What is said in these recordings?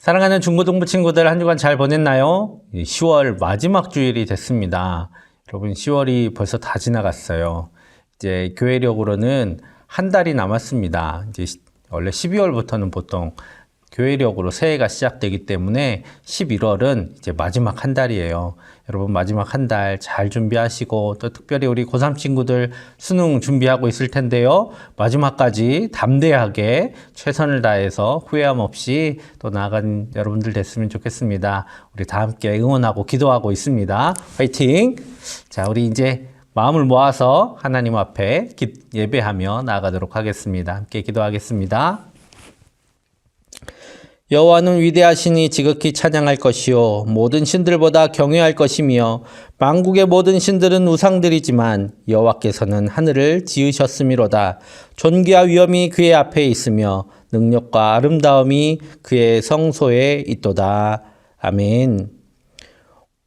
사랑하는 중고등부 친구들, 한 주간 잘 보냈나요? 10월 마지막 주일이 됐습니다. 여러분, 10월이 벌써 다 지나갔어요. 이제 교회력으로는 한 달이 남았습니다. 이제 원래 12월부터는 보통 교회력으로 새해가 시작되기 때문에 11월은 이제 마지막 한 달이에요. 여러분, 마지막 한 달 잘 준비하시고, 또 특별히 우리 고3 친구들 수능 준비하고 있을 텐데요. 마지막까지 담대하게 최선을 다해서 후회함 없이 또 나아간 여러분들 됐으면 좋겠습니다. 우리 다 함께 응원하고 기도하고 있습니다. 화이팅! 자, 우리 이제 마음을 모아서 하나님 앞에 예배하며 나아가도록 하겠습니다. 함께 기도하겠습니다. 여호와는 위대하시니 지극히 찬양할 것이요 모든 신들보다 경외할 것이며 만국의 모든 신들은 우상들이지만 여호와께서는 하늘을 지으셨음이로다. 존귀와 위엄이 그의 앞에 있으며 능력과 아름다움이 그의 성소에 있도다. 아멘.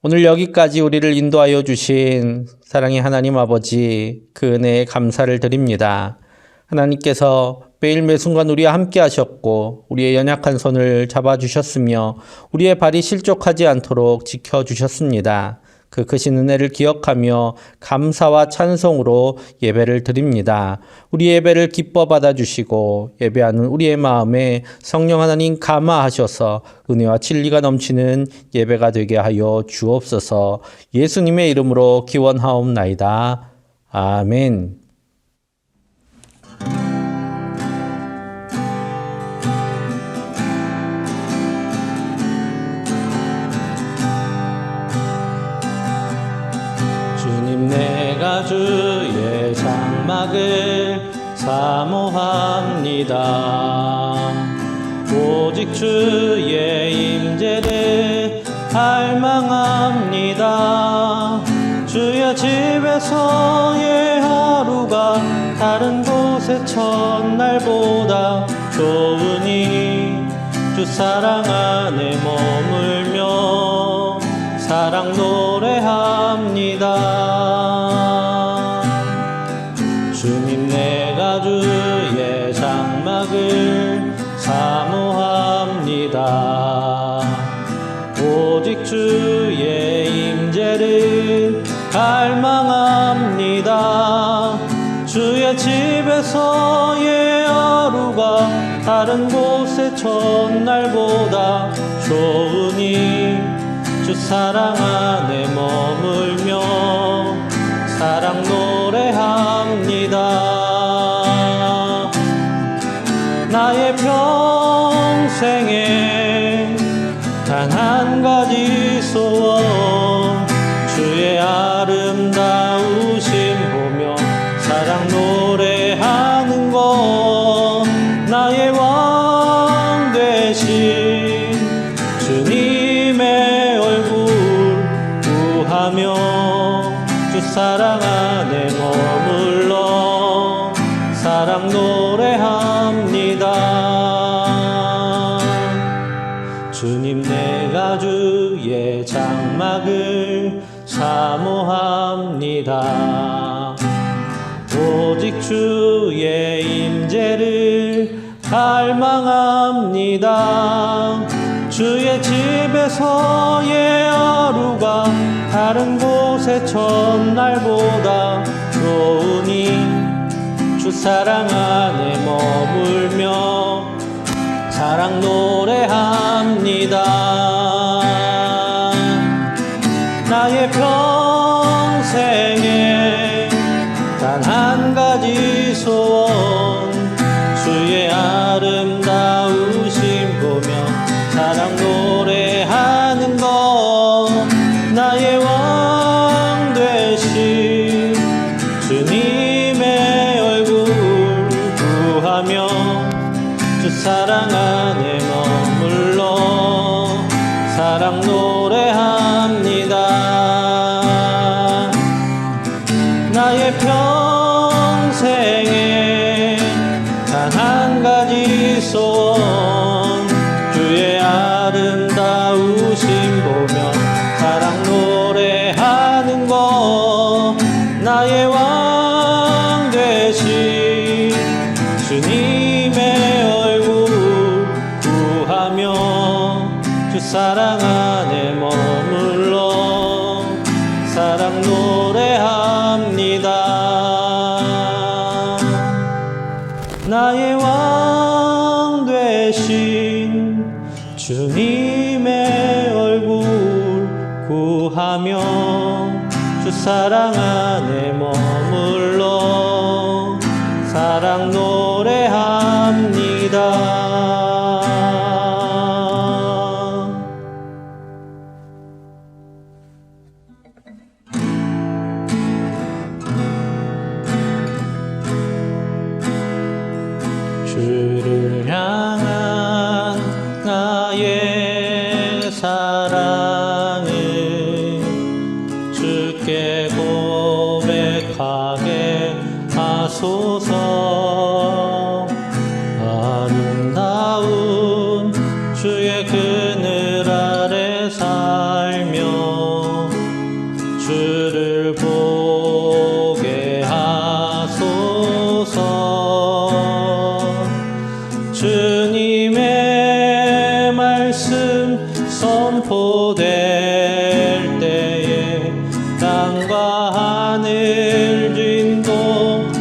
오늘 여기까지 우리를 인도하여 주신 사랑의 하나님 아버지, 그 은혜에 감사를 드립니다. 하나님께서 매일 매순간 우리와 함께 하셨고 우리의 연약한 손을 잡아주셨으며 우리의 발이 실족하지 않도록 지켜주셨습니다. 그 크신 은혜를 기억하며 감사와 찬송으로 예배를 드립니다. 우리 예배를 기뻐 받아주시고 예배하는 우리의 마음에 성령 하나님 감화하셔서 은혜와 진리가 넘치는 예배가 되게 하여 주옵소서. 예수님의 이름으로 기원하옵나이다. 아멘. 주님, 내가 주의 장막을 사모합니다. 오직 주의 임재를 갈망합니다. 주의 집에서의 하루가 다른 곳의 첫날보다 좋으니 주 사랑 안에 머물며 사랑 노래합니다. 주님, 내가 주의 장막을 사모합니다. 오직 주의 임재를 갈망합니다. 주의 집에서의 하루가 다른 곳의 첫날보다 좋으니 주 사랑 안에 머물며 사랑 노래합니다. 나의 평생에 단 한 가지 소원, 주의 아름다우심 보며 사랑 노래하는 것. 나의 왕 되신 주님의 구하며 주 사랑 안에 머물러 사랑 노래합니다. 주님, 내가 주의 장막을 사모합니다. 오직 주의 임재를 갈망합니다. 주의 집에서의 하루가 다른 곳의 첫날보다 좋으니 주 사랑 안에 머물며 사랑 노래합니다. 나의 평생에 단 한 가지 소원, 주의 아름다우심 보며 사랑 노래하는 것. 나의 왕 되신 주님의 얼굴 구하며 주 사랑 안에 머물러 사랑 노래합니다. 나의 평생에 단 한 가지 소원, 주의 아름다우심 보며 사랑 노래하는 것. 나의 왕 되신 주님의 얼굴 구하며 사랑 안에 머물러 사랑 노래합니다. 나의 왕 되신 주님의 얼굴 구하며 주 사랑 안에 머물러 사랑 노래합니다. 주를 향한 나의 사랑을 주께 고백하게 하소서. 아름다운 주의 그늘 아래 살며 주를 보게 하소서. 주님의 말씀 선포될 때에 땅과 하늘 진동하리니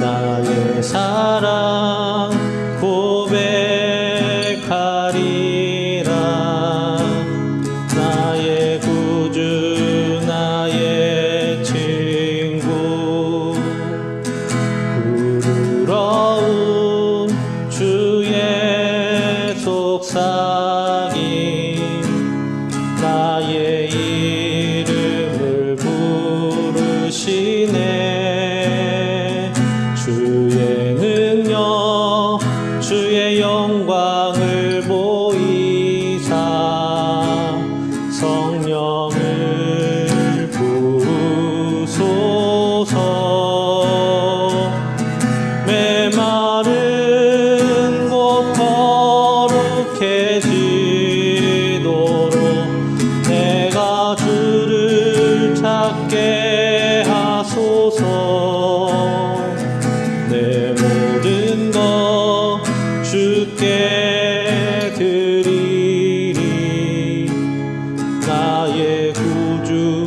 나의 사랑 고백하리라. 나의 구주 나의 친구 부러운 주의 속삭임 나의 이름을 부르시네. 주의 능력 주의 영광을 보이사 성령을 부으소서. 메마른 곳 거룩해지도록 내가 주를 찾게 하소서. 내 모든 것 주께 드리리. 나의 구주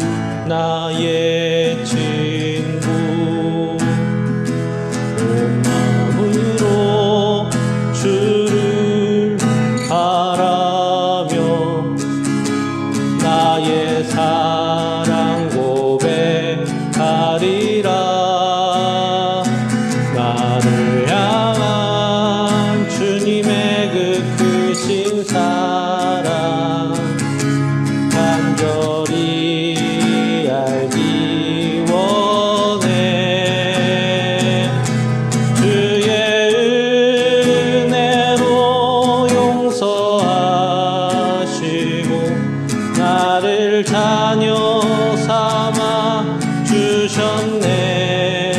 나의 친구 온 마음으로 주를 바라며 나의 사랑 고백하리라. 나를 향한 주님의 그 크신 사랑 간절히 알기 원해. 주의 은혜로 용서하시고 나를 자녀 삼아 주셨네.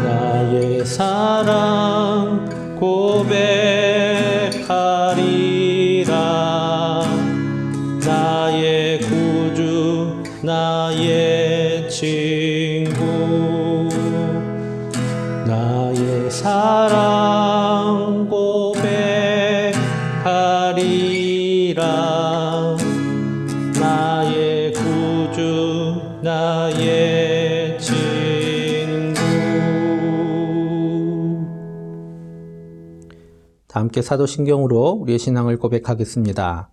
나의 사랑 고백하리라. 나의 구주 나의 친구 나의 사랑 고백하리라. 나의 구주 나의 친구. 다 함께 사도신경으로 우리의 신앙을 고백하겠습니다.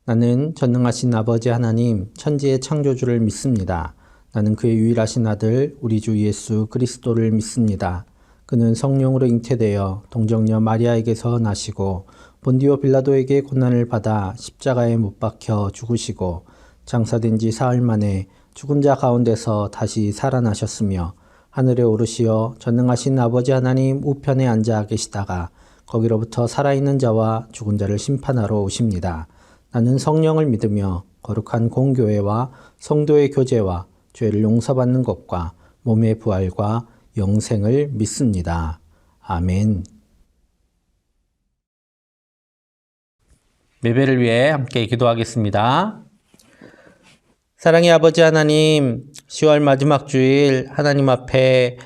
나는 전능하신 아버지 하나님 천지의 창조주를 믿습니다. 나는 그의 유일하신 아들 우리 주 예수 그리스도를 믿습니다. 그는 성령으로 잉태되어 동정녀 마리아에게서 나시고 본디오 빌라도에게 고난을 받아 십자가에 못 박혀 죽으시고 장사된 지 사흘 만에 죽은 자 가운데서 다시 살아나셨으며 하늘에 오르시어 전능하신 아버지 하나님 우편에 앉아 계시다가 거기로부터 살아있는 자와 죽은 자를 심판하러 오십니다. 나는 성령을 믿으며 거룩한 공교회와 성도의 교제와 죄를 용서받는 것과 몸의 부활과 영생을 믿습니다. 아멘. 예배를 위해 함께 기도하겠습니다. 사랑의 아버지 하나님, 10월 마지막 주일 하나님 앞에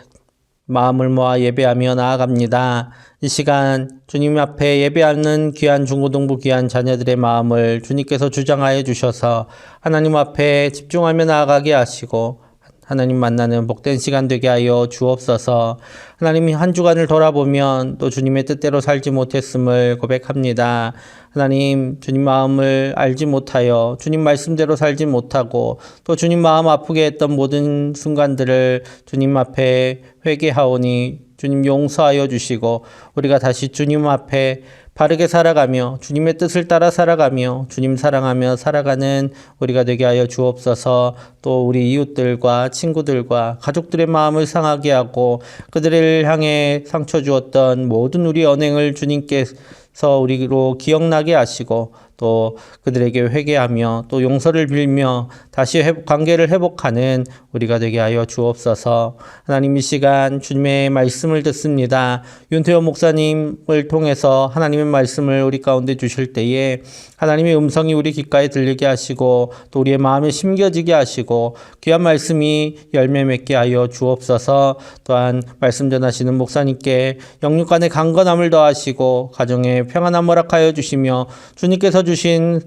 마음을 모아 예배하며 나아갑니다. 이 시간 주님 앞에 예배하는 귀한 중고등부 귀한 자녀들의 마음을 주님께서 주장하여 주셔서 하나님 앞에 집중하며 나아가게 하시고 하나님 만나는 복된 시간 되게 하여 주옵소서. 하나님이 한 주간을 돌아보면 또 주님의 뜻대로 살지 못했음을 고백합니다. 하나님, 주님 마음을 알지 못하여 주님 말씀대로 살지 못하고 또 주님 마음 아프게 했던 모든 순간들을 주님 앞에 회개하오니 주님 용서하여 주시고 우리가 다시 주님 앞에 바르게 살아가며 주님의 뜻을 따라 살아가며 주님 사랑하며 살아가는 우리가 되게 하여 주옵소서. 또 우리 이웃들과 친구들과 가족들의 마음을 상하게 하고 그들을 향해 상처 주었던 모든 우리 언행을 주님께서 우리로 기억나게 하시고 또 그들에게 회개하며 또 용서를 빌며 다시 관계를 회복하는 우리가 되게 하여 주옵소서. 하나님 이 시간 주님의 말씀을 듣습니다. 윤태호 목사님을 통해서 하나님의 말씀을 우리 가운데 주실 때에 하나님의 음성이 우리 귓가에 들리게 하시고 또 우리의 마음에 심겨지게 하시고 귀한 말씀이 열매 맺게 하여 주옵소서. 또한 말씀 전하시는 목사님께 영육간의 강건함을 더하시고 가정에 평안함 허락하여 주시며 주님께서 주신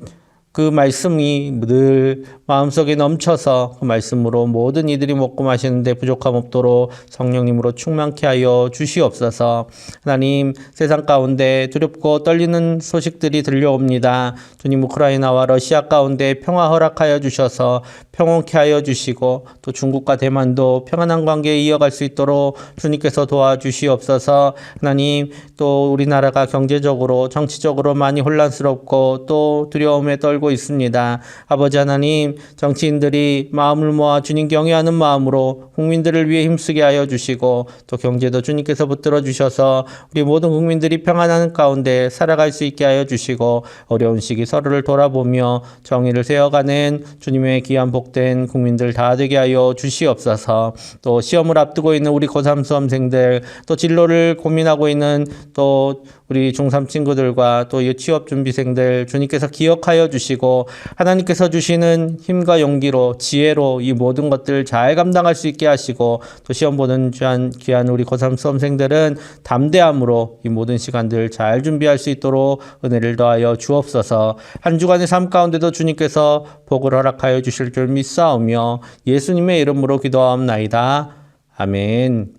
그 말씀이 늘 마음속에 넘쳐서 그 말씀으로 모든 이들이 먹고 마시는데 부족함 없도록 성령님으로 충만케 하여 주시옵소서. 하나님, 세상 가운데 두렵고 떨리는 소식들이 들려옵니다. 주님, 우크라이나와 러시아 가운데 평화 허락하여 주셔서 평온케 하여 주시고 또 중국과 대만도 평안한 관계 이어갈 수 있도록 주님께서 도와주시옵소서. 하나님, 또 우리나라가 경제적으로 정치적으로 많이 혼란스럽고 또 두려움에 떨고 있습니다. 아버지 하나님, 정치인들이 마음을 모아 주님 경외하는 마음으로 국민들을 위해 힘쓰게 하여 주시고 또 경제도 주님께서 붙들어 주셔서 우리 모든 국민들이 평안한 가운데 살아갈 수 있게 하여 주시고 어려운 시기 서로를 돌아보며 정의를 세워가는 주님의 귀한 복된 국민들 다 되게 하여 주시옵소서. 또 시험을 앞두고 있는 우리 고3 수험생들 또 진로를 고민하고 있는 또 우리 중3 친구들과 또 취업 준비생들 주님께서 기억하여 주시고 하나님께서 주시는 힘과 용기로 지혜로 이 모든 것들 잘 감당할 수 있게 하시고 또 시험 보는 귀한 우리 고3 수험생들은 담대함으로 이 모든 시간들 잘 준비할 수 있도록 은혜를 더하여 주옵소서. 한 주간의 삶 가운데도 주님께서 복을 허락하여 주실 줄 믿사오며 예수님의 이름으로 기도하옵나이다. 아멘.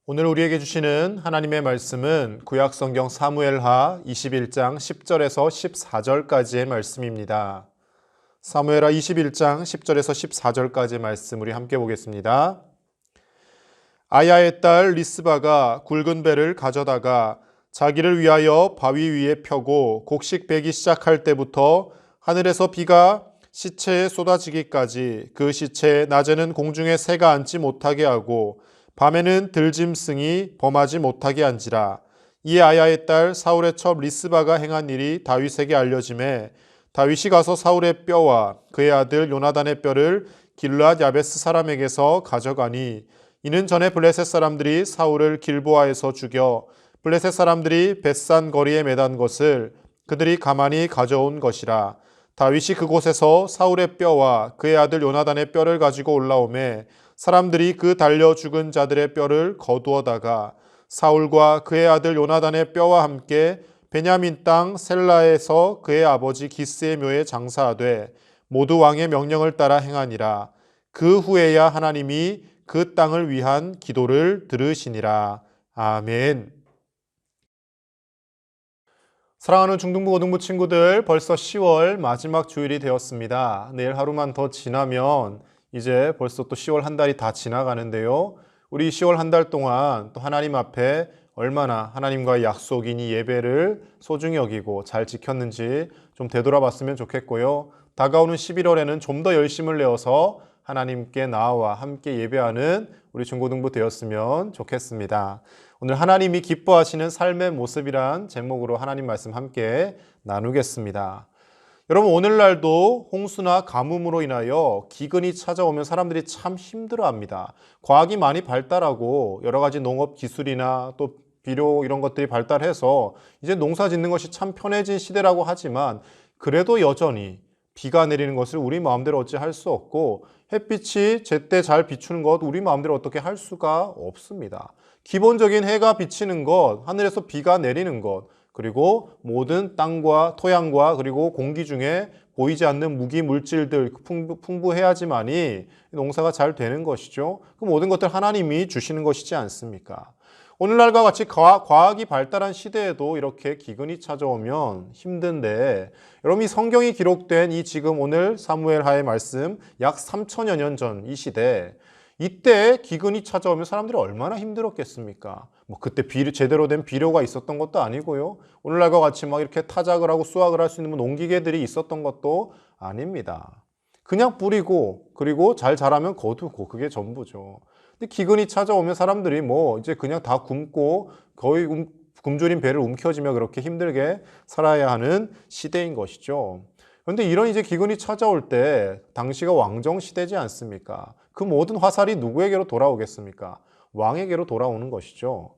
오늘 우리에게 주시는 하나님의 말씀은 구약성경 사무엘하 21장 10절에서 14절까지의 말씀입니다. 사무엘하 21장 10절에서 14절까지의 말씀 우리 함께 보겠습니다. 아야의 딸 리스바가 굵은 배를 가져다가 자기를 위하여 바위 위에 펴고 곡식 베기 시작할 때부터 하늘에서 비가 시체에 쏟아지기까지 그 시체에 낮에는 공중에 새가 앉지 못하게 하고 밤에는 들짐승이 범하지 못하게 한지라. 이에 아야의 딸 사울의 첩 리스바가 행한 일이 다윗에게 알려짐에 다윗이 가서 사울의 뼈와 그의 아들 요나단의 뼈를 길르앗 야베스 사람에게서 가져가니 이는 전에 블레셋 사람들이 사울을 길보아에서 죽여 블레셋 사람들이 벳산 거리에 매단 것을 그들이 가만히 가져온 것이라. 다윗이 그곳에서 사울의 뼈와 그의 아들 요나단의 뼈를 가지고 올라오매 사람들이 그 달려 죽은 자들의 뼈를 거두어다가 사울과 그의 아들 요나단의 뼈와 함께 베냐민 땅 셀라에서 그의 아버지 기스의 묘에 장사하되 모두 왕의 명령을 따라 행하니라. 그 후에야 하나님이 그 땅을 위한 기도를 들으시니라. 아멘. 사랑하는 중등부 고등부 친구들, 벌써 10월 마지막 주일이 되었습니다. 내일 하루만 더 지나면 이제 벌써 또 10월 한 달이 다 지나가는데요. 우리 10월 한 달 동안 또 하나님 앞에 얼마나 하나님과의 약속인 이 예배를 소중히 여기고 잘 지켰는지 좀 되돌아봤으면 좋겠고요. 다가오는 11월에는 좀 더 열심을 내어서 하나님께 나와 함께 예배하는 우리 중고등부 되었으면 좋겠습니다. 오늘 하나님이 기뻐하시는 삶의 모습이란 제목으로 하나님 말씀 함께 나누겠습니다. 여러분, 오늘날도 홍수나 가뭄으로 인하여 기근이 찾아오면 사람들이 참 힘들어합니다. 과학이 많이 발달하고 여러 가지 농업 기술이나 또 비료 이런 것들이 발달해서 이제 농사 짓는 것이 참 편해진 시대라고 하지만 그래도 여전히 비가 내리는 것을 우리 마음대로 어찌 할 수 없고 햇빛이 제때 잘 비추는 것 우리 마음대로 어떻게 할 수가 없습니다. 기본적인 해가 비치는 것, 하늘에서 비가 내리는 것, 그리고 모든 땅과 토양과 그리고 공기 중에 보이지 않는 무기 물질들 풍부해야지만이 농사가 잘 되는 것이죠. 그 모든 것들 하나님이 주시는 것이지 않습니까? 오늘날과 같이 과학이 발달한 시대에도 이렇게 기근이 찾아오면 힘든데, 여러분 이 성경이 기록된 이 지금 오늘 사무엘하의 말씀 약 3천여 년 전 이 시대, 이때 기근이 찾아오면 사람들이 얼마나 힘들었겠습니까? 뭐 그때 제대로 된 비료가 있었던 것도 아니고요. 오늘날과 같이 막 이렇게 타작을 하고 수확을 할 수 있는 농기계들이 있었던 것도 아닙니다. 그냥 뿌리고 그리고 잘 자라면 거두고 그게 전부죠. 근데 기근이 찾아오면 사람들이 뭐 이제 그냥 다 굶고 거의 굶주린 배를 움켜쥐며 그렇게 힘들게 살아야 하는 시대인 것이죠. 그런데 이런 이제 기근이 찾아올 때 당시가 왕정 시대지 않습니까? 그 모든 화살이 누구에게로 돌아오겠습니까? 왕에게로 돌아오는 것이죠.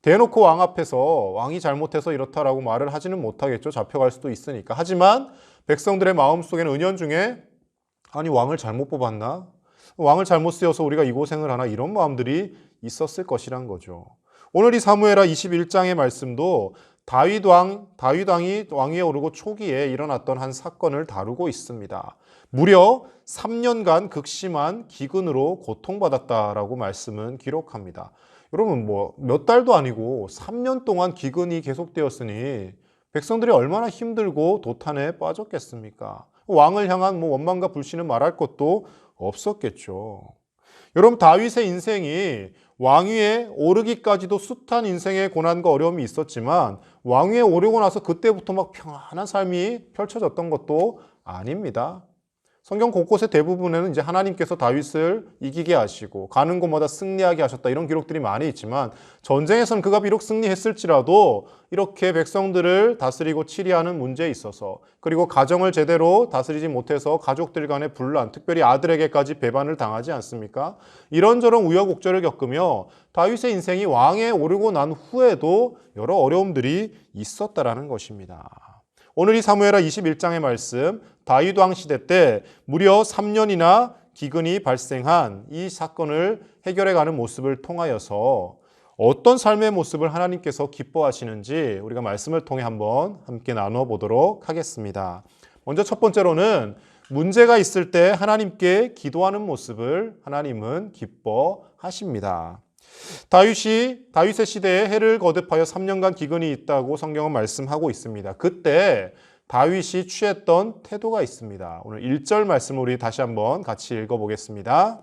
대놓고 왕 앞에서 왕이 잘못해서 이렇다라고 말을 하지는 못하겠죠. 잡혀갈 수도 있으니까. 하지만 백성들의 마음속에는 은연중에 아니 왕을 잘못 뽑았나? 왕을 잘못 쓰여서 우리가 이 고생을 하나? 이런 마음들이 있었을 것이란 거죠. 오늘 이 사무엘하 21장의 말씀도 다윗 왕이 왕위에 오르고 초기에 일어났던 한 사건을 다루고 있습니다. 무려 3년간 극심한 기근으로 고통받았다라고 말씀은 기록합니다. 여러분 뭐 몇 달도 아니고 3년 동안 기근이 계속되었으니 백성들이 얼마나 힘들고 도탄에 빠졌겠습니까? 왕을 향한 뭐 원망과 불신은 말할 것도 없었겠죠. 여러분 다윗의 인생이 왕위에 오르기까지도 숱한 인생의 고난과 어려움이 있었지만 왕위에 오르고 나서 그때부터 막 평안한 삶이 펼쳐졌던 것도 아닙니다. 성경 곳곳에 대부분에는 이제 하나님께서 다윗을 이기게 하시고 가는 곳마다 승리하게 하셨다 이런 기록들이 많이 있지만 전쟁에서는 그가 비록 승리했을지라도 이렇게 백성들을 다스리고 치리하는 문제에 있어서 그리고 가정을 제대로 다스리지 못해서 가족들 간의 분란, 특별히 아들에게까지 배반을 당하지 않습니까? 이런저런 우여곡절을 겪으며 다윗의 인생이 왕에 오르고 난 후에도 여러 어려움들이 있었다라는 것입니다. 오늘 이 사무엘하 21장의 말씀, 다윗 왕 시대 때 무려 3년이나 기근이 발생한 이 사건을 해결해가는 모습을 통하여서 어떤 삶의 모습을 하나님께서 기뻐하시는지 우리가 말씀을 통해 한번 함께 나누어 보도록 하겠습니다. 먼저 첫 번째로는 문제가 있을 때 하나님께 기도하는 모습을 하나님은 기뻐하십니다. 다윗의 시대에 해를 거듭하여 3년간 기근이 있다고 성경은 말씀하고 있습니다. 그때 다윗이 취했던 태도가 있습니다. 오늘 1절 말씀을 우리 다시 한번 같이 읽어보겠습니다.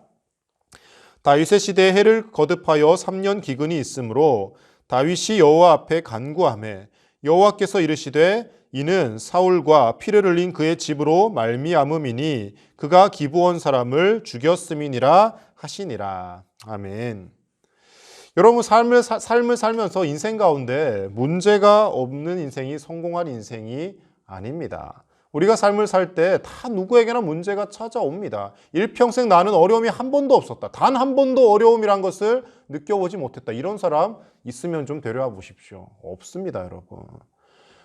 다윗의 시대에 해를 거듭하여 3년 기근이 있으므로 다윗이 여호와 앞에 간구하매 여호와께서 이르시되 이는 사울과 피를 흘린 그의 집으로 말미암음이니 그가 기브온 사람을 죽였음이니라 하시니라. 아멘. 여러분 삶을 살면서 인생 가운데 문제가 없는 인생이 성공한 인생이 아닙니다. 우리가 삶을 살 때 다 누구에게나 문제가 찾아옵니다. 일평생 나는 어려움이 한 번도 없었다. 단 한 번도 어려움이란 것을 느껴보지 못했다. 이런 사람 있으면 좀 데려와 보십시오. 없습니다, 여러분.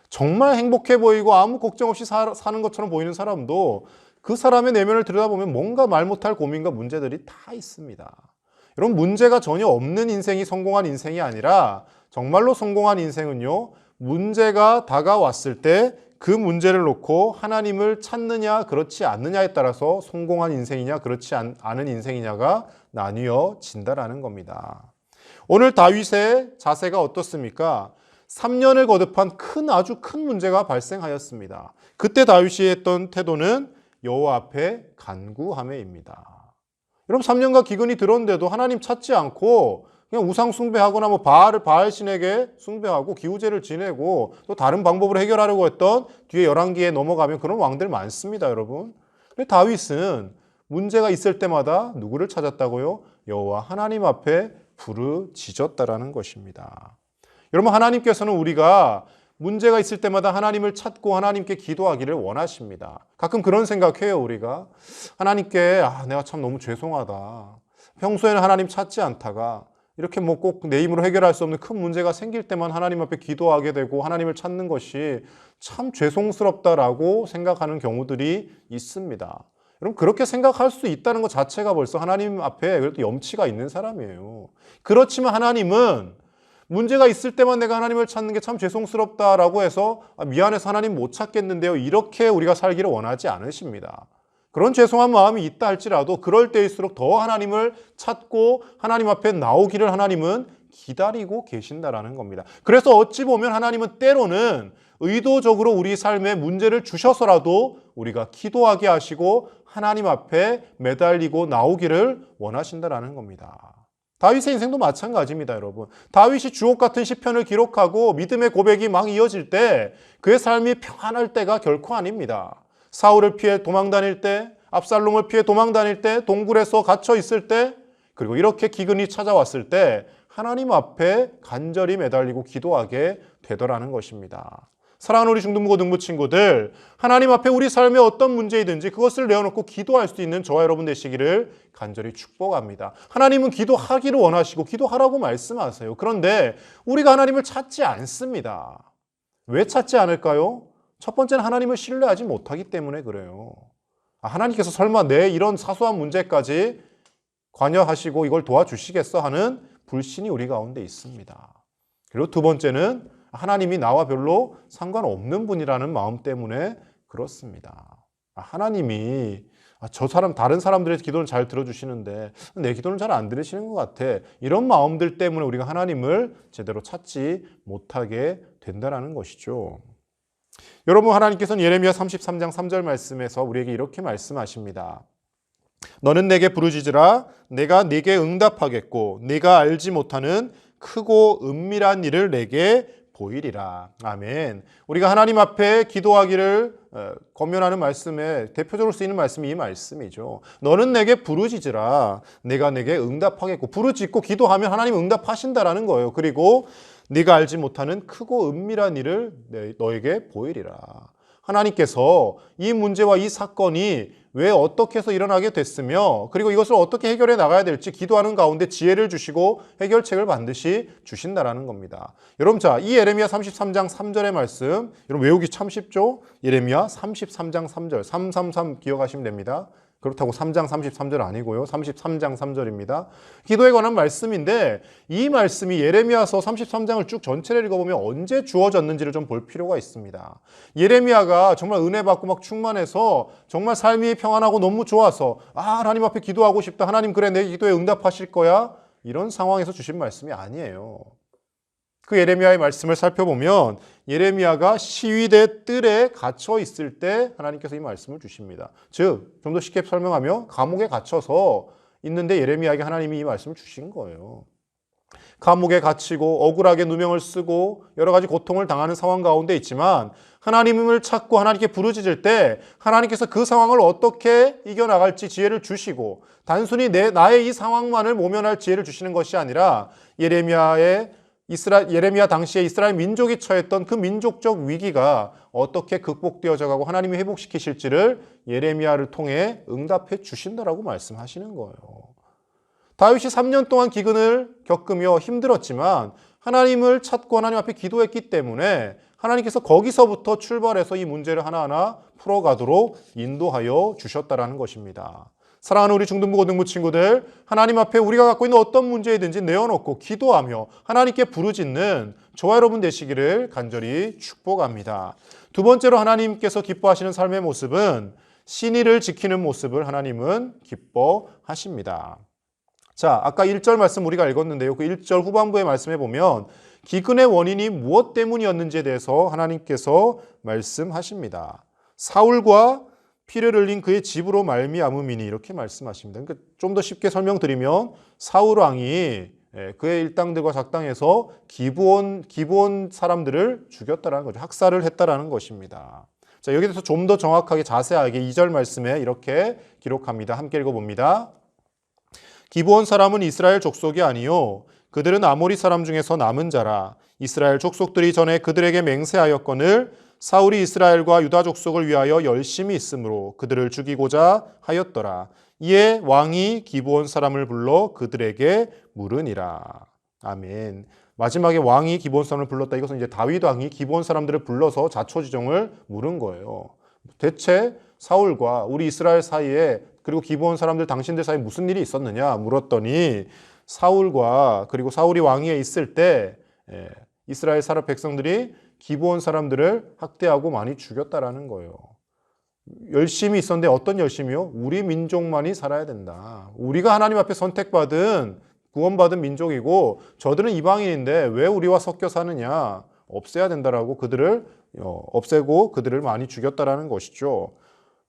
정말 행복해 보이고 아무 걱정 없이 사는 것처럼 보이는 사람도 그 사람의 내면을 들여다보면 뭔가 말 못할 고민과 문제들이 다 있습니다. 여러분 문제가 전혀 없는 인생이 성공한 인생이 아니라 정말로 성공한 인생은요, 문제가 다가왔을 때 그 문제를 놓고 하나님을 찾느냐 그렇지 않느냐에 따라서 성공한 인생이냐 그렇지 않은 인생이냐가 나뉘어진다라는 겁니다. 오늘 다윗의 자세가 어떻습니까? 3년을 거듭한 아주 큰 문제가 발생하였습니다. 그때 다윗이 했던 태도는 여호와 앞에 간구함에입니다. 여러분 3년간 기근이 들었는데도 하나님 찾지 않고 그냥 우상 숭배하거나 뭐 바알 신에게 숭배하고 기우제를 지내고 또 다른 방법으로 해결하려고 했던 뒤에 열왕기에 넘어가면 그런 왕들 많습니다, 여러분. 근데 다윗은 문제가 있을 때마다 누구를 찾았다고요? 여호와 하나님 앞에 부르짖었다라는 것입니다. 여러분 하나님께서는 우리가 문제가 있을 때마다 하나님을 찾고 하나님께 기도하기를 원하십니다. 가끔 그런 생각해요, 우리가. 하나님께 내가 참 너무 죄송하다. 평소에는 하나님 찾지 않다가 이렇게 뭐 꼭 내 힘으로 해결할 수 없는 큰 문제가 생길 때만 하나님 앞에 기도하게 되고 하나님을 찾는 것이 참 죄송스럽다라고 생각하는 경우들이 있습니다. 여러분 그렇게 생각할 수 있다는 것 자체가 벌써 하나님 앞에 그래도 염치가 있는 사람이에요. 그렇지만 하나님은 문제가 있을 때만 내가 하나님을 찾는 게 참 죄송스럽다라고 해서 미안해서 하나님 못 찾겠는데요. 이렇게 우리가 살기를 원하지 않으십니다. 그런 죄송한 마음이 있다 할지라도 그럴 때일수록 더 하나님을 찾고 하나님 앞에 나오기를 하나님은 기다리고 계신다라는 겁니다. 그래서 어찌 보면 하나님은 때로는 의도적으로 우리 삶에 문제를 주셔서라도 우리가 기도하게 하시고 하나님 앞에 매달리고 나오기를 원하신다라는 겁니다. 다윗의 인생도 마찬가지입니다, 여러분. 다윗이 주옥 같은 시편을 기록하고 믿음의 고백이 막 이어질 때 그의 삶이 평안할 때가 결코 아닙니다. 사울을 피해 도망다닐 때, 압살롬을 피해 도망다닐 때, 동굴에서 갇혀 있을 때, 그리고 이렇게 기근이 찾아왔을 때 하나님 앞에 간절히 매달리고 기도하게 되더라는 것입니다. 사랑하는 우리 중등부고등부 친구들, 하나님 앞에 우리 삶에 어떤 문제이든지 그것을 내어놓고 기도할 수 있는 저와 여러분 되시기를 간절히 축복합니다. 하나님은 기도하기를 원하시고 기도하라고 말씀하세요. 그런데 우리가 하나님을 찾지 않습니다. 왜 찾지 않을까요? 첫 번째는 하나님을 신뢰하지 못하기 때문에 그래요. 하나님께서 설마 내 이런 사소한 문제까지 관여하시고 이걸 도와주시겠어 하는 불신이 우리 가운데 있습니다. 그리고 두 번째는 하나님이 나와 별로 상관없는 분이라는 마음 때문에 그렇습니다. 하나님이 저 사람 다른 사람들의 기도는 잘 들어주시는데 내 기도는 잘 안 들으시는 것 같아. 이런 마음들 때문에 우리가 하나님을 제대로 찾지 못하게 된다는 것이죠. 여러분, 하나님께서는 예레미야 33장 3절 말씀에서 우리에게 이렇게 말씀하십니다. 너는 내게 부르짖으라 내가 네게 응답하겠고 네가 알지 못하는 크고 은밀한 일을 내게 보이리라. 아멘. 우리가 하나님 앞에 기도하기를 권면하는 말씀에 대표적으로 쓰이는 말씀이 이 말씀이죠. 너는 내게 부르짖으라 내가 내게 응답하겠고, 부르짖고 기도하면 하나님 응답하신다라는 거예요. 그리고 네가 알지 못하는 크고 은밀한 일을 너에게 보이리라. 하나님께서 이 문제와 이 사건이 왜 어떻게 해서 일어나게 됐으며 그리고 이것을 어떻게 해결해 나가야 될지 기도하는 가운데 지혜를 주시고 해결책을 반드시 주신다라는 겁니다. 여러분, 자, 이 예레미야 33장 3절의 말씀 여러분 외우기 참 쉽죠? 예레미야 33장 3절 333 기억하시면 됩니다. 그렇다고 3장 33절 아니고요. 33장 3절입니다. 기도에 관한 말씀인데 이 말씀이 예레미야서 33장을 쭉 전체를 읽어보면 언제 주어졌는지를 좀 볼 필요가 있습니다. 예레미야가 정말 은혜 받고 막 충만해서 정말 삶이 평안하고 너무 좋아서 하나님 앞에 기도하고 싶다. 하나님 그래 내 기도에 응답하실 거야. 이런 상황에서 주신 말씀이 아니에요. 그 예레미야의 말씀을 살펴보면 예레미야가 시위대 뜰에 갇혀 있을 때 하나님께서 이 말씀을 주십니다. 즉, 좀 더 쉽게 설명하면 감옥에 갇혀서 있는데 예레미야에게 하나님이 이 말씀을 주신 거예요. 감옥에 갇히고 억울하게 누명을 쓰고 여러 가지 고통을 당하는 상황 가운데 있지만 하나님을 찾고 하나님께 부르짖을 때 하나님께서 그 상황을 어떻게 이겨나갈지 지혜를 주시고 단순히 나의 이 상황만을 모면할 지혜를 주시는 것이 아니라 예레미야 당시에 이스라엘 민족이 처했던 그 민족적 위기가 어떻게 극복되어져 가고 하나님이 회복시키실지를 예레미야를 통해 응답해 주신다라고 말씀하시는 거예요. 다윗이 3년 동안 기근을 겪으며 힘들었지만 하나님을 찾고 하나님 앞에 기도했기 때문에 하나님께서 거기서부터 출발해서 이 문제를 하나하나 풀어가도록 인도하여 주셨다라는 것입니다. 사랑하는 우리 중등부 고등부 친구들, 하나님 앞에 우리가 갖고 있는 어떤 문제이든지 내어놓고 기도하며 하나님께 부르짖는 저와 여러분 되시기를 간절히 축복합니다. 두 번째로 하나님께서 기뻐하시는 삶의 모습은 신의를 지키는 모습을 하나님은 기뻐하십니다. 자, 아까 1절 말씀 우리가 읽었는데요. 그 1절 후반부의 말씀에 보면 기근의 원인이 무엇 때문이었는지에 대해서 하나님께서 말씀하십니다. 사울과 피를 흘린 그의 집으로 말미암음이니 이렇게 말씀하십니다. 그러니까 좀 더 쉽게 설명드리면 사울 왕이 그의 일당들과 작당해서 기브온 사람들을 죽였다라는 거죠. 학살을 했다라는 것입니다. 자, 여기 대해서 좀 더 정확하게 자세하게 2절 말씀에 이렇게 기록합니다. 함께 읽어봅니다. 기브온 사람은 이스라엘 족속이 아니요 그들은 아모리 사람 중에서 남은 자라. 이스라엘 족속들이 전에 그들에게 맹세하였거늘 사울이 이스라엘과 유다 족속을 위하여 열심히 있으므로 그들을 죽이고자 하였더라. 이에 왕이 기브온 사람을 불러 그들에게 물으니라. 아멘. 마지막에 왕이 기브온 사람을 불렀다. 이것은 이제 다윗 왕이 기브온 사람들을 불러서 자초지종을 물은 거예요. 대체 사울과 우리 이스라엘 사이에 그리고 기브온 사람들 당신들 사이에 무슨 일이 있었느냐 물었더니 사울과 그리고 사울이 왕위에 있을 때 이스라엘 사람 백성들이 기브온 사람들을 학대하고 많이 죽였다라는 거예요. 열심이 있었는데 어떤 열심이요? 우리 민족만이 살아야 된다. 우리가 하나님 앞에 선택받은 구원받은 민족이고 저들은 이방인인데 왜 우리와 섞여 사느냐? 없애야 된다라고 그들을 없애고 그들을 많이 죽였다라는 것이죠.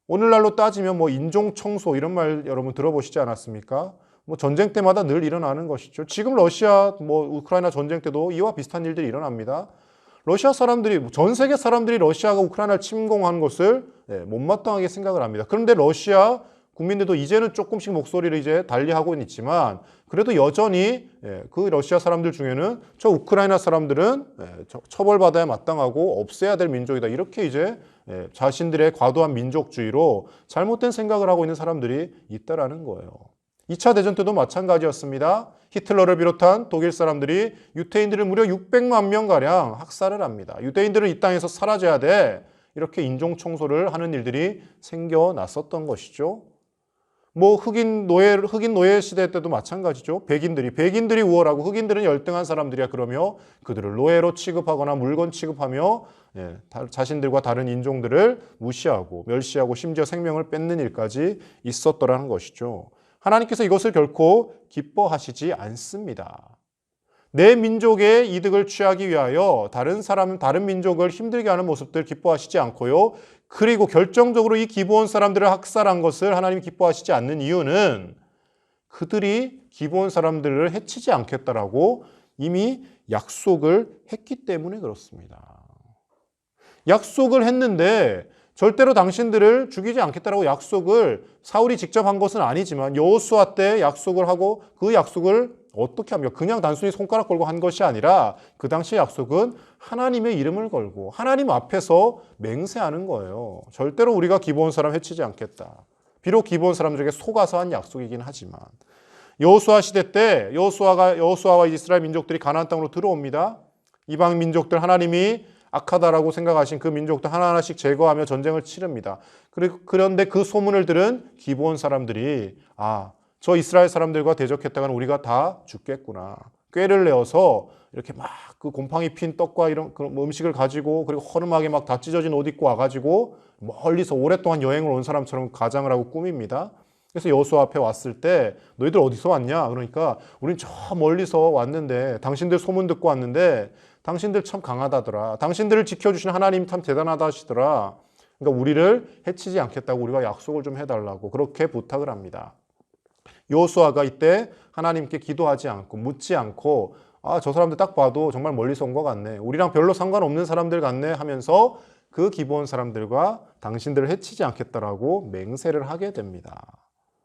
오늘날로 따지면 뭐 인종 청소 이런 말 여러분 들어보시지 않았습니까? 뭐 전쟁 때마다 늘 일어나는 것이죠. 지금 러시아 뭐 우크라이나 전쟁 때도 이와 비슷한 일들이 일어납니다. 러시아 사람들이 전 세계 사람들이 러시아가 우크라이나를 침공한 것을 못마땅하게 생각을 합니다. 그런데 러시아 국민들도 이제는 조금씩 목소리를 이제 달리하고는 있지만 그래도 여전히 그 러시아 사람들 중에는 저 우크라이나 사람들은 처벌받아야 마땅하고 없애야 될 민족이다. 이렇게 이제 자신들의 과도한 민족주의로 잘못된 생각을 하고 있는 사람들이 있다라는 거예요. 2차 대전 때도 마찬가지였습니다. 히틀러를 비롯한 독일 사람들이 유태인들을 무려 600만 명가량 학살을 합니다. 유대인들은 이 땅에서 사라져야 돼. 이렇게 인종 청소를 하는 일들이 생겨났었던 것이죠. 뭐 흑인 노예 시대 때도 마찬가지죠. 백인들이 우월하고 흑인들은 열등한 사람들이야 그러며 그들을 노예로 취급하거나 물건 취급하며 자신들과 다른 인종들을 무시하고 멸시하고 심지어 생명을 뺏는 일까지 있었더라는 것이죠. 하나님께서 이것을 결코 기뻐하시지 않습니다. 내 민족의 이득을 취하기 위하여 다른 민족을 힘들게 하는 모습들 기뻐하시지 않고요. 그리고 결정적으로 이 기브온 사람들을 학살한 것을 하나님이 기뻐하시지 않는 이유는 그들이 기브온 사람들을 해치지 않겠다라고 이미 약속을 했기 때문에 그렇습니다. 약속을 했는데 절대로 당신들을 죽이지 않겠다라고 약속을 사울이 직접 한 것은 아니지만 여호수아 때 약속을 하고 그 약속을 어떻게 합니까? 그냥 단순히 손가락 걸고 한 것이 아니라 그 당시 약속은 하나님의 이름을 걸고 하나님 앞에서 맹세하는 거예요. 절대로 우리가 기브온 사람 해치지 않겠다. 비록 기브온 사람들에게 속아서 한 약속이긴 하지만 여호수아 시대 때 여호수아와 이스라엘 민족들이 가나안 땅으로 들어옵니다. 이방 민족들 하나님이 악하다라고 생각하신 그 민족들 하나하나씩 제거하며 전쟁을 치릅니다. 그런데 그 소문을 들은 기브온 사람들이 저 이스라엘 사람들과 대적했다가는 우리가 다 죽겠구나. 꾀를 내어서 이렇게 막 그 곰팡이 핀 떡과 이런 음식을 가지고 그리고 허름하게 막 다 찢어진 옷 입고 와가지고 멀리서 오랫동안 여행을 온 사람처럼 가장을 하고 꾸밉니다. 그래서 여호수아 앞에 왔을 때 너희들 어디서 왔냐? 그러니까 우린 저 멀리서 왔는데 당신들 소문 듣고 왔는데 당신들 참 강하다더라. 당신들을 지켜주신 하나님 참 대단하다 하시더라. 그러니까 우리를 해치지 않겠다고 우리가 약속을 좀 해달라고 그렇게 부탁을 합니다. 여호수아가 이때 하나님께 기도하지 않고 묻지 않고 저 사람들 딱 봐도 정말 멀리서 온 것 같네. 우리랑 별로 상관없는 사람들 같네 하면서 그 기브온 사람들과 당신들을 해치지 않겠다라고 맹세를 하게 됩니다.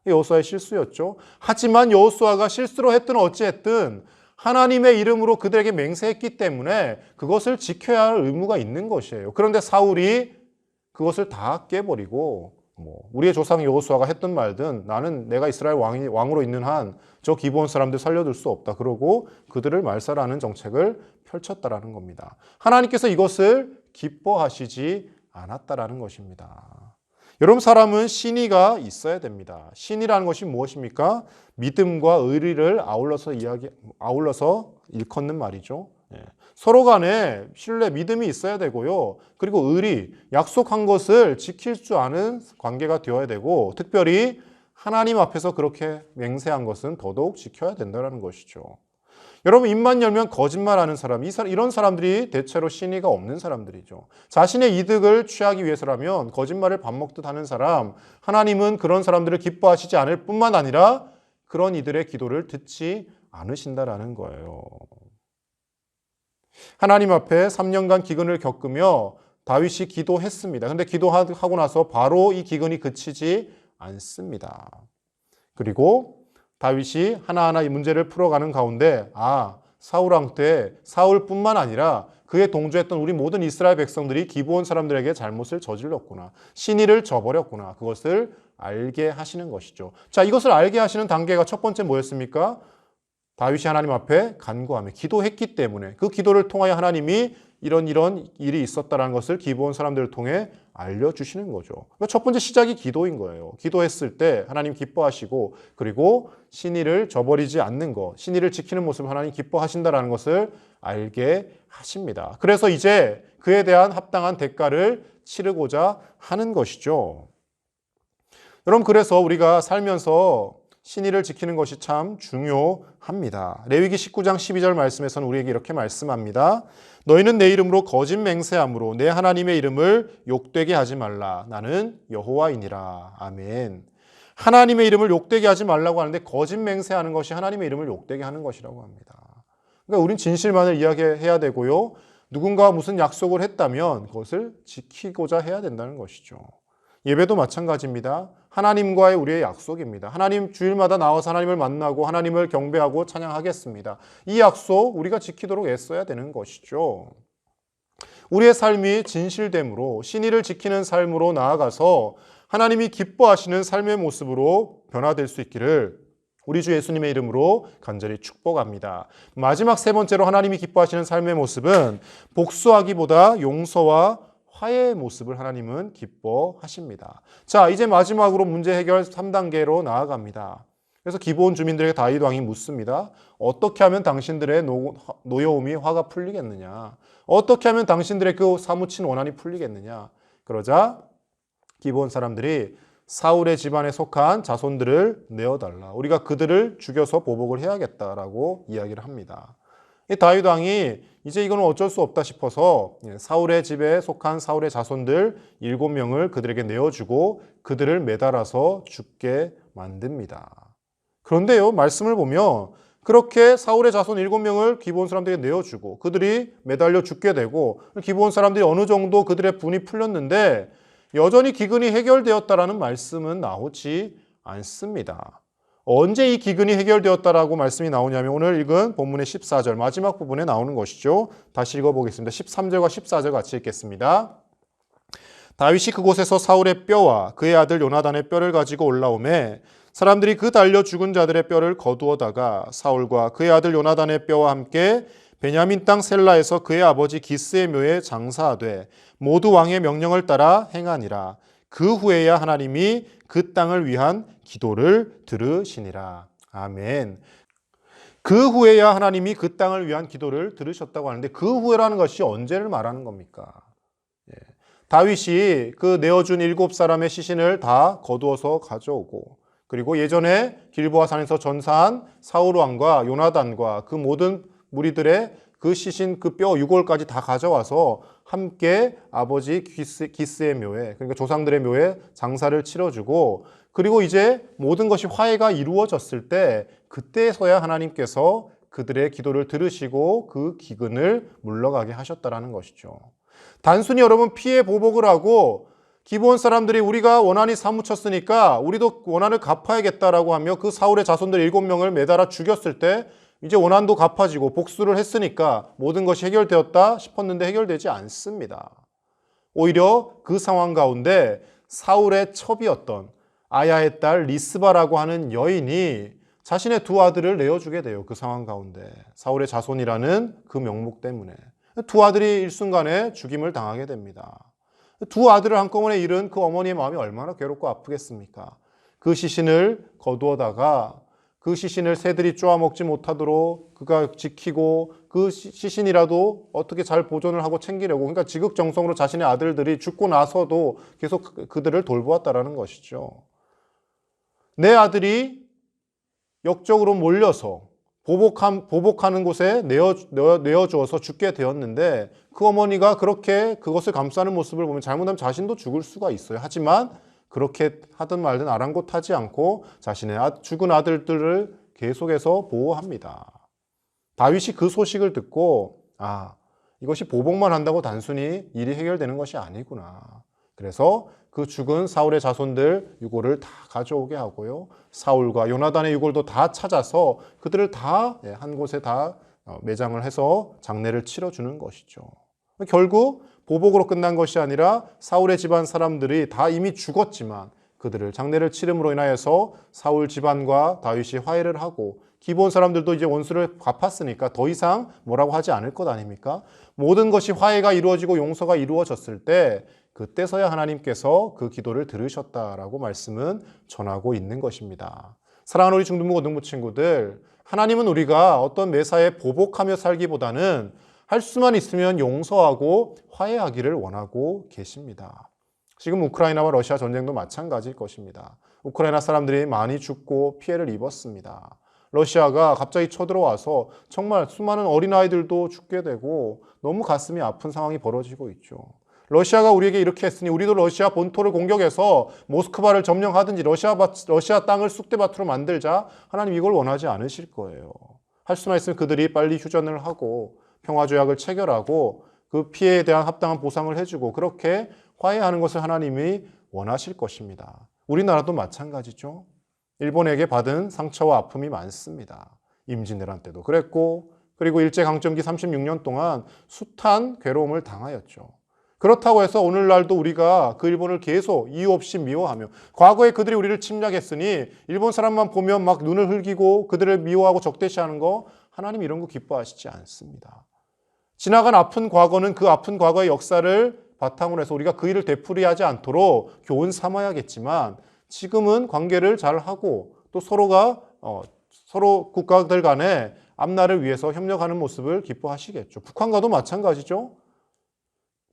여호수아의 실수였죠. 하지만 여호수아가 실수로 했든 어찌했든 하나님의 이름으로 그들에게 맹세했기 때문에 그것을 지켜야 할 의무가 있는 것이에요. 그런데 사울이 그것을 다 깨버리고 우리의 조상 여호수아가 했던 말든 나는 내가 이스라엘 왕으로 있는 한 저 기브온 사람들 살려둘 수 없다. 그러고 그들을 말살하는 정책을 펼쳤다라는 겁니다. 하나님께서 이것을 기뻐하시지 않았다라는 것입니다. 여러분 사람은 신의가 있어야 됩니다. 신의라는 것이 무엇입니까? 믿음과 의리를 아울러서 일컫는 말이죠. 서로 간에 신뢰, 믿음이 있어야 되고요. 그리고 의리, 약속한 것을 지킬 줄 아는 관계가 되어야 되고 특별히 하나님 앞에서 그렇게 맹세한 것은 더더욱 지켜야 된다는 것이죠. 여러분 입만 열면 거짓말하는 사람, 이런 사람들이 대체로 신의가 없는 사람들이죠. 자신의 이득을 취하기 위해서라면 거짓말을 밥 먹듯 하는 사람, 하나님은 그런 사람들을 기뻐하시지 않을 뿐만 아니라 그런 이들의 기도를 듣지 않으신다라는 거예요. 하나님 앞에 3년간 기근을 겪으며 다윗이 기도했습니다. 그런데 기도하고 나서 바로 이 기근이 그치지 않습니다. 그리고 다윗이 하나하나 이 문제를 풀어가는 가운데 사울 왕 때 사울뿐만 아니라 그에 동조했던 우리 모든 이스라엘 백성들이 기브온 사람들에게 잘못을 저질렀구나. 신의를 저버렸구나. 그것을 알게 하시는 것이죠. 자, 이것을 알게 하시는 단계가 첫 번째 뭐였습니까? 다윗이 하나님 앞에 간구하며 기도했기 때문에 그 기도를 통하여 하나님이 이런 일이 있었다는 것을 기브온 사람들을 통해 알려주시는 거죠. 그러니까 첫 번째 시작이 기도인 거예요. 기도했을 때 하나님 기뻐하시고 그리고 신의를 저버리지 않는 것, 신의를 지키는 모습을 하나님 기뻐하신다는 것을 알게 하십니다. 그래서 이제 그에 대한 합당한 대가를 치르고자 하는 것이죠. 여러분, 그래서 우리가 살면서 신의를 지키는 것이 참 중요합니다. 레위기 19장 12절 말씀에서는 우리에게 이렇게 말씀합니다. 너희는 내 이름으로 거짓 맹세함으로 내 하나님의 이름을 욕되게 하지 말라. 나는 여호와이니라. 아멘. 하나님의 이름을 욕되게 하지 말라고 하는데 거짓 맹세하는 것이 하나님의 이름을 욕되게 하는 것이라고 합니다. 그러니까 우린 진실만을 이야기해야 되고요. 누군가와 무슨 약속을 했다면 그것을 지키고자 해야 된다는 것이죠. 예배도 마찬가지입니다. 하나님과의 우리의 약속입니다. 하나님 주일마다 나와서 하나님을 만나고 하나님을 경배하고 찬양하겠습니다. 이 약속 우리가 지키도록 애써야 되는 것이죠. 우리의 삶이 진실됨으로 신의를 지키는 삶으로 나아가서 하나님이 기뻐하시는 삶의 모습으로 변화될 수 있기를 우리 주 예수님의 이름으로 간절히 축복합니다. 마지막 세 번째로 하나님이 기뻐하시는 삶의 모습은 복수하기보다 용서와 화해의 모습을 하나님은 기뻐하십니다. 자, 이제 마지막으로 문제 해결 3단계로 나아갑니다. 그래서 기브온 주민들에게 다윗 왕이 묻습니다. 어떻게 하면 당신들의 노여움이 화가 풀리겠느냐? 어떻게 하면 당신들의 그 사무친 원한이 풀리겠느냐? 그러자 기브온 사람들이 사울의 집안에 속한 자손들을 내어달라. 우리가 그들을 죽여서 보복을 해야겠다라고 이야기를 합니다. 이 다윗 왕이 이제 이건 어쩔 수 없다 싶어서 사울의 집에 속한 사울의 자손들 7명을 그들에게 내어주고 그들을 매달아서 죽게 만듭니다. 그런데요, 말씀을 보면 그렇게 사울의 자손 7명을 기브온 사람들에게 내어주고 그들이 매달려 죽게 되고 기브온 사람들이 어느 정도 그들의 분이 풀렸는데 여전히 기근이 해결되었다라는 말씀은 나오지 않습니다. 언제 이 기근이 해결되었다라고 말씀이 나오냐면 오늘 읽은 본문의 14절 마지막 부분에 나오는 것이죠. 다시 읽어보겠습니다. 13절과 14절 같이 읽겠습니다. 다윗이 그곳에서 사울의 뼈와 그의 아들 요나단의 뼈를 가지고 올라오매 사람들이 그 달려 죽은 자들의 뼈를 거두어다가 사울과 그의 아들 요나단의 뼈와 함께 베냐민 땅 셀라에서 그의 아버지 기스의 묘에 장사하되 모두 왕의 명령을 따라 행하니라. 그 후에야 하나님이 그 땅을 위한 기도를 들으시니라. 아멘. 그 후에야 하나님이 그 땅을 위한 기도를 들으셨다고 하는데 그 후에라는 것이 언제를 말하는 겁니까? 다윗이 그 내어준 7사람의 시신을 다 거두어서 가져오고 그리고 예전에 길보아 산에서 전사한 사울 왕과 요나단과 그 모든 무리들의 그 시신 그 뼈 유골까지 다 가져와서 함께 아버지 기스의 묘에 그러니까 조상들의 묘에 장사를 치러주고 그리고 이제 모든 것이 화해가 이루어졌을 때 그때서야 하나님께서 그들의 기도를 들으시고 그 기근을 물러가게 하셨다라는 것이죠. 단순히 여러분 피해 보복을 하고 기브온 사람들이 우리가 원한이 사무쳤으니까 우리도 원한을 갚아야겠다라고 하며 그 사울의 자손들 7명을 매달아 죽였을 때 이제 원한도 갚아지고 복수를 했으니까 모든 것이 해결되었다 싶었는데 해결되지 않습니다. 오히려 그 상황 가운데 사울의 첩이었던 아야의 딸 리스바라고 하는 여인이 자신의 2 아들을 내어주게 돼요. 그 상황 가운데 사울의 자손이라는 그 명목 때문에 2 아들이 일순간에 죽임을 당하게 됩니다. 2 아들을 한꺼번에 잃은 그 어머니의 마음이 얼마나 괴롭고 아프겠습니까? 그 시신을 거두어다가 그 시신을 새들이 쪼아먹지 못하도록 그가 지키고 그 시신이라도 어떻게 잘 보존을 하고 챙기려고 그러니까 지극정성으로 자신의 아들들이 죽고 나서도 계속 그들을 돌보았다라는 것이죠. 내 아들이 역적으로 몰려서 보복하는 곳에 내어주어서 죽게 되었는데 그 어머니가 그렇게 그것을 감싸는 모습을 보면 잘못하면 자신도 죽을 수가 있어요. 하지만 그렇게 하든 말든 아랑곳하지 않고 자신의 죽은 아들들을 계속해서 보호합니다. 다윗이 그 소식을 듣고 이것이 보복만 한다고 단순히 일이 해결되는 것이 아니구나. 그래서 그 죽은 사울의 자손들 유골을 다 가져오게 하고요. 사울과 요나단의 유골도 다 찾아서 그들을 다 한 곳에 다 매장을 해서 장례를 치러주는 것이죠. 결국 보복으로 끝난 것이 아니라 사울의 집안 사람들이 다 이미 죽었지만 그들을 장례를 치름으로 인하여서 사울 집안과 다윗이 화해를 하고 기브온 사람들도 이제 원수를 갚았으니까 더 이상 뭐라고 하지 않을 것 아닙니까? 모든 것이 화해가 이루어지고 용서가 이루어졌을 때 그때서야 하나님께서 그 기도를 들으셨다라고 말씀은 전하고 있는 것입니다. 사랑하는 우리 중등부 고등부 친구들, 하나님은 우리가 어떤 매사에 보복하며 살기보다는 할 수만 있으면 용서하고 화해하기를 원하고 계십니다. 지금 우크라이나와 러시아 전쟁도 마찬가지일 것입니다. 우크라이나 사람들이 많이 죽고 피해를 입었습니다. 러시아가 갑자기 쳐들어와서 정말 수많은 어린아이들도 죽게 되고 너무 가슴이 아픈 상황이 벌어지고 있죠. 러시아가 우리에게 이렇게 했으니 우리도 러시아 본토를 공격해서 모스크바를 점령하든지 러시아 땅을 쑥대밭으로 만들자. 하나님 이걸 원하지 않으실 거예요. 할 수만 있으면 그들이 빨리 휴전을 하고 평화조약을 체결하고 그 피해에 대한 합당한 보상을 해주고 그렇게 화해하는 것을 하나님이 원하실 것입니다. 우리나라도 마찬가지죠. 일본에게 받은 상처와 아픔이 많습니다. 임진왜란 때도 그랬고 그리고 일제강점기 36년 동안 숱한 괴로움을 당하였죠. 그렇다고 해서 오늘날도 우리가 그 일본을 계속 이유 없이 미워하며 과거에 그들이 우리를 침략했으니 일본 사람만 보면 막 눈을 흘기고 그들을 미워하고 적대시하는 거 하나님 이런 거 기뻐하시지 않습니다. 지나간 아픈 과거는 그 아픈 과거의 역사를 바탕으로 해서 우리가 그 일을 되풀이하지 않도록 교훈 삼아야겠지만 지금은 관계를 잘 하고 또 서로 국가들 간의 앞날을 위해서 협력하는 모습을 기뻐하시겠죠. 북한과도 마찬가지죠.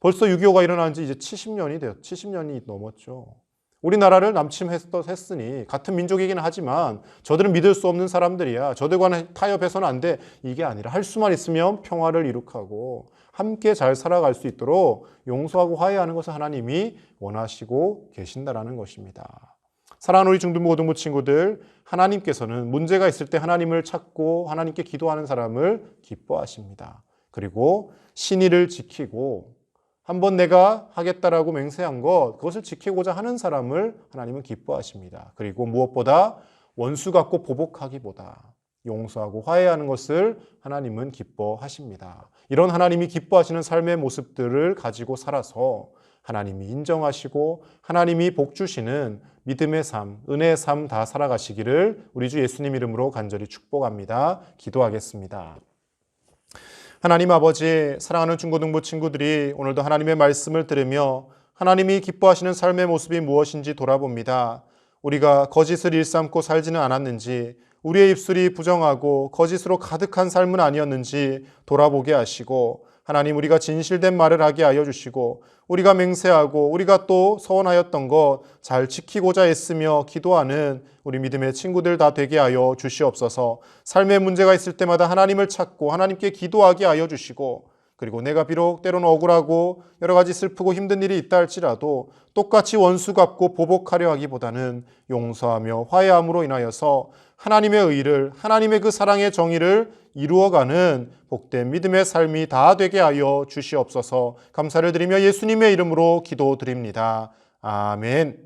벌써 6.25가 일어난 지 이제 70년이 넘었죠. 우리나라를 남침했으니 같은 민족이긴 하지만 저들은 믿을 수 없는 사람들이야. 저들과는 타협해서는 안 돼. 이게 아니라 할 수만 있으면 평화를 이룩하고 함께 잘 살아갈 수 있도록 용서하고 화해하는 것을 하나님이 원하시고 계신다라는 것입니다. 사랑하는 우리 중등부 고등부 친구들, 하나님께서는 문제가 있을 때 하나님을 찾고 하나님께 기도하는 사람을 기뻐하십니다. 그리고 신의를 지키고 한번 내가 하겠다라고 맹세한 것, 그것을 지키고자 하는 사람을 하나님은 기뻐하십니다. 그리고 무엇보다 원수 갖고 보복하기보다 용서하고 화해하는 것을 하나님은 기뻐하십니다. 이런 하나님이 기뻐하시는 삶의 모습들을 가지고 살아서 하나님이 인정하시고 하나님이 복 주시는 믿음의 삶, 은혜의 삶 다 살아가시기를 우리 주 예수님 이름으로 간절히 축복합니다. 기도하겠습니다. 하나님 아버지, 사랑하는 중고등부 친구들이 오늘도 하나님의 말씀을 들으며 하나님이 기뻐하시는 삶의 모습이 무엇인지 돌아봅니다. 우리가 거짓을 일삼고 살지는 않았는지, 우리의 입술이 부정하고 거짓으로 가득한 삶은 아니었는지 돌아보게 하시고, 하나님 우리가 진실된 말을 하게 하여 주시고 우리가 맹세하고 우리가 또 서원하였던 것 잘 지키고자 애쓰며 기도하는 우리 믿음의 친구들 다 되게 하여 주시옵소서. 삶의 문제가 있을 때마다 하나님을 찾고 하나님께 기도하게 하여 주시고, 그리고 내가 비록 때로는 억울하고 여러 가지 슬프고 힘든 일이 있다 할지라도 똑같이 원수 갚고 보복하려 하기보다는 용서하며 화해함으로 인하여서 하나님의 의를, 하나님의 그 사랑의 정의를 이루어가는 복된 믿음의 삶이 다 되게 하여 주시옵소서. 감사를 드리며 예수님의 이름으로 기도드립니다. 아멘.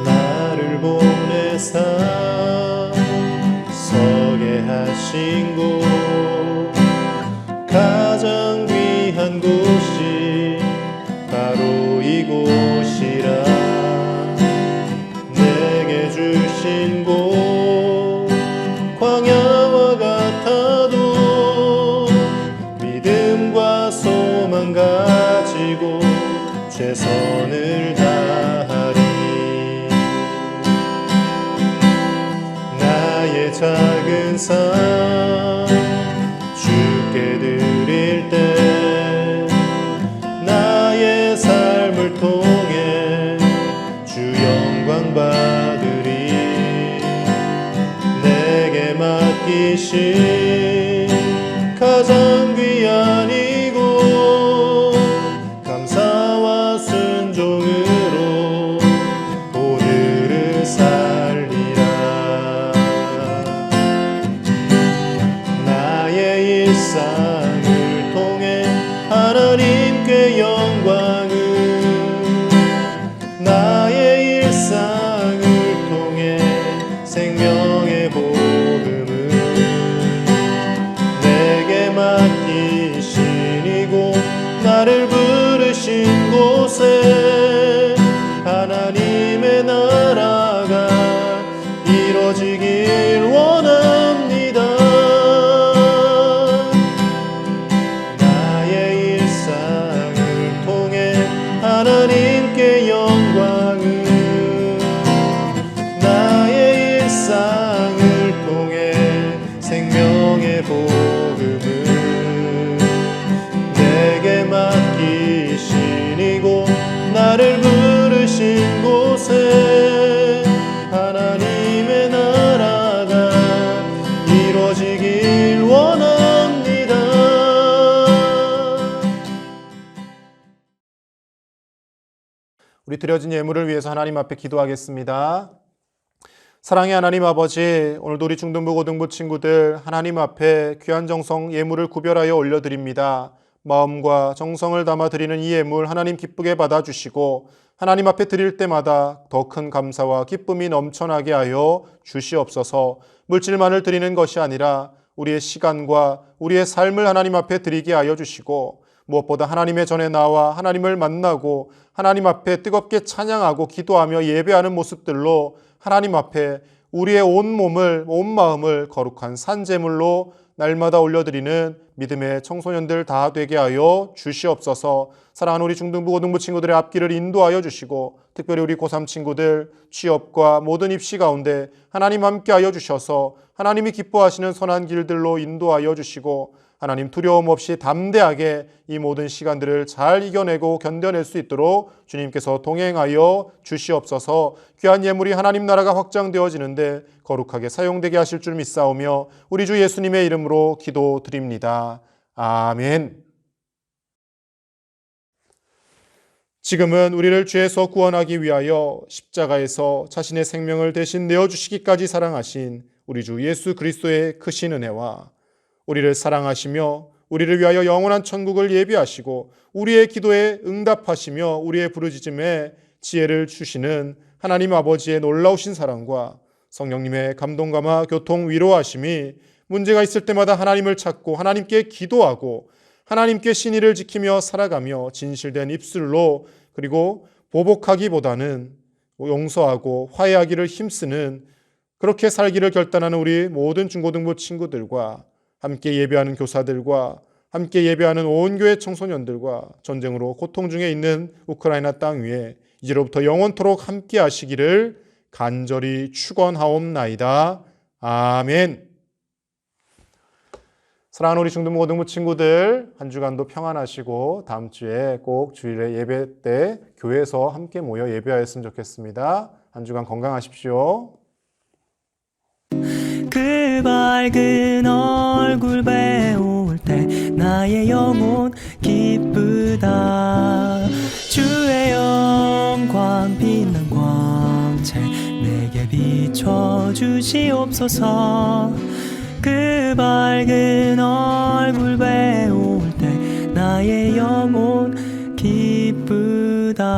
나를 보내사 서게 하신 곳, 가장 귀한 곳이 바로 이곳이라. 내게 주신 곳 광야와 같아도 믿음과 소망 가지고 최선을 다하리. 나의 작은 삶 주께 드릴 때 나의 삶을 통해 주 영광 받으리. 내게 맡기신 가장 귀한 이곳 감사와 순종으로 하나님께 영광을 나의 일상을 통해 생명의 복음을 내게 맡기신 이곳 나를 부르신 곳에 하나님의 나라가 이루어지길 원합니다. 우리 드려진 예물을 위해서 하나님 앞에 기도하겠습니다. 사랑의 하나님 아버지, 오늘도 우리 중등부 고등부 친구들 하나님 앞에 귀한 정성 예물을 구별하여 올려드립니다. 마음과 정성을 담아 드리는 이 예물 하나님 기쁘게 받아주시고 하나님 앞에 드릴 때마다 더 큰 감사와 기쁨이 넘쳐나게 하여 주시옵소서. 물질만을 드리는 것이 아니라 우리의 시간과 우리의 삶을 하나님 앞에 드리게 하여 주시고 무엇보다 하나님의 전에 나와 하나님을 만나고 하나님 앞에 뜨겁게 찬양하고 기도하며 예배하는 모습들로 하나님 앞에 우리의 온 몸을, 온 마음을 거룩한 산제물로 날마다 올려드리는 믿음의 청소년들 다 되게 하여 주시옵소서. 사랑하는 우리 중등부 고등부 친구들의 앞길을 인도하여 주시고 특별히 우리 고3 친구들 취업과 모든 입시 가운데 하나님 함께 하여 주셔서 하나님이 기뻐하시는 선한 길들로 인도하여 주시고 하나님 두려움 없이 담대하게 이 모든 시간들을 잘 이겨내고 견뎌낼 수 있도록 주님께서 동행하여 주시옵소서. 귀한 예물이 하나님 나라가 확장되어지는데 거룩하게 사용되게 하실 줄 믿사오며 우리 주 예수님의 이름으로 기도드립니다. 아멘. 지금은 우리를 죄에서 구원하기 위하여 십자가에서 자신의 생명을 대신 내어주시기까지 사랑하신 우리 주 예수 그리스도의 크신 은혜와 우리를 사랑하시며 우리를 위하여 영원한 천국을 예비하시고 우리의 기도에 응답하시며 우리의 부르짖음에 지혜를 주시는 하나님 아버지의 놀라우신 사랑과 성령님의 감동감화 교통 위로하심이 문제가 있을 때마다 하나님을 찾고 하나님께 기도하고 하나님께 신의를 지키며 살아가며 진실된 입술로 그리고 보복하기보다는 용서하고 화해하기를 힘쓰는 그렇게 살기를 결단하는 우리 모든 중고등부 친구들과 함께 예배하는 교사들과 함께 예배하는 온 교회 청소년들과 전쟁으로 고통 중에 있는 우크라이나 땅 위에 이제로부터 영원토록 함께 하시기를 간절히 축원하옵나이다. 아멘. 사랑하는 우리 중등부 고등부 친구들 한 주간도 평안하시고 다음 주에 꼭 주일에 예배 때 교회에서 함께 모여 예배하였으면 좋겠습니다. 한 주간 건강하십시오. 그 밝은 얼굴 배울 때 나의 영혼 기쁘다. 주의 영광 빛난 광채 내게 비춰주시옵소서. 그 밝은 얼굴 배울 때 나의 영혼 기쁘다.